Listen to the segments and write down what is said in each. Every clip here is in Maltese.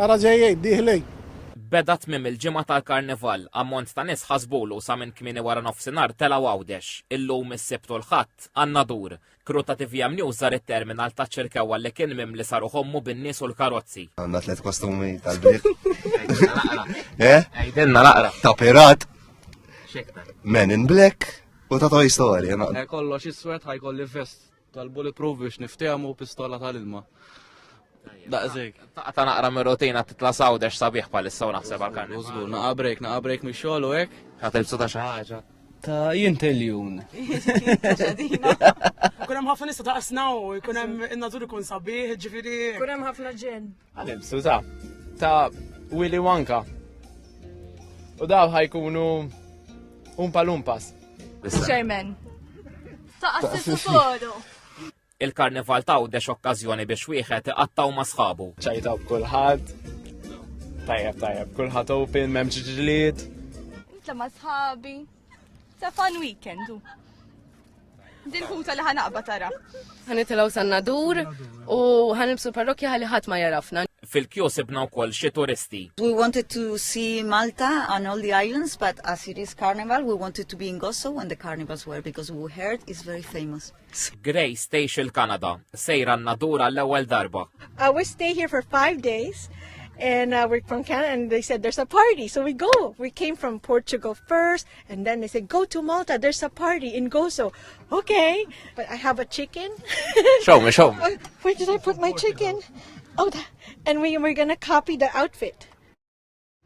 Ara ġejjej, diħlej. Beda tmiem il-ġimgħa tal-Karnival, ammont ta' nies ħasbulu sa minn kmieni wara nofsinhar tela Għawdex. Illum is-Sibt u l-Ħadd għandna dur. Kru ta' TVM News żar it-terminal ta' ċirkewwa li kien mim li saru ħommu bin-nies u l-karozzi. Għandna 3 kostumi tal-bliet. Għajdilna naqra. Ta' pirat. Men in Black u ta' Toy Story. Kollox iswed ħajkolli vest tal-bulletproof biex niftehmu pistola tal-ilma. Daqsik. Ta' naqra mir-rutina titla' Għawdex sabiħ bħalissa u naħseb għal-Karnival. Użgur, naqa break mix-xogħol u hekk. Ħatilbsu ta' xi ħaġa. Ta' jinteljun. Kunem ħafna nista taqsna u kunem in-natur ikun sabiħ, ġifiri. Kunem ħafna ġen. Għalibsu ta' Willy Wonka. U daw ħajkunu umpa-lumpas. Chairman. Ta' assistu sodu. Il-Karnival ta' Għawdex okkażjoni biex wieħed iqattaw ma' sħabu. ċajta b'kulħadd. Tajjeb, kulħadd open, m'hemmx ġlied. Nitla ma' sħabi. Ta' fun weekend. Din ħuta li ħanaqba tara. Ħanitilaw sanna dur u ħanibsu parrokja ħalli ħadd ma jarafna. Fil-kju sibna wkoll xi turisti. We wanted to see Malta and all the islands, but as it is Carnival, we wanted to be in Gozo when the carnivals were, because we heard it's very famous. Grace tgħix il-Kanada, sejra n-nadur għall-ewwel darba. We stay here for 5 days, and we're from Canada, and they said there's a party, so we go. We came from Portugal first, and then they said, go to Malta, there's a party in Gozo. Okay, but I have a chicken. Show me. Where did I put my chicken? Oh, and we're gonna copy the outfit.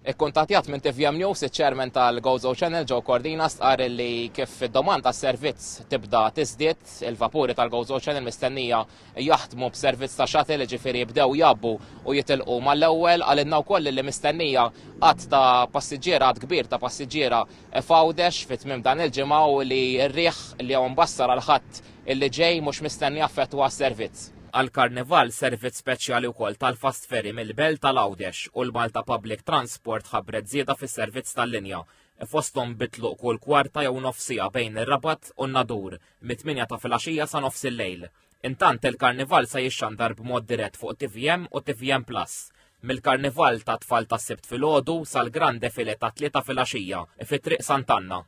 Ikkuntattjat minn TVM News iċ-Chairman tal-Gozo Channel Joe Cordina stqar li kif id-domanda tas-servizz tibda tiżdied, il-vapuri tal-Gozo Channel mistennija jaħdmu b'servizz ta' shuttle ġifieri jibdew jabbu u jitilqu mal-ewwel għalinna wkoll li mistennija qatt ta' passiġġiera qatt kbir ta' passiġġiera f'Għawdex fit-tmiem dan il-ġimgħa u li r-riħ li hawn mbassar għal ħadd illi ġej mhux mistenni affettwa s-servizz. Għal-Karnival servizz speċjali wkoll tal-Fast Ferry mill-Belt tal-Għawdex u l-Malta Public Transport ħabbret żieda fis-servizz tal-linja. Fosthom bitluq kull kwarta jew nofsija bejn ir-Rabat u n-Nadur mit-8 ta' filgħaxija sa nofs il-lejl. Intant il-Karnival se jixxandar b'mod dirett fuq TVM u TVM Plus. Mill-Karnival ta' tfal tas-Sibt filgħodu sal-Grand Defile ta' 3 filgħaxija fit-Triq Sant'Anna.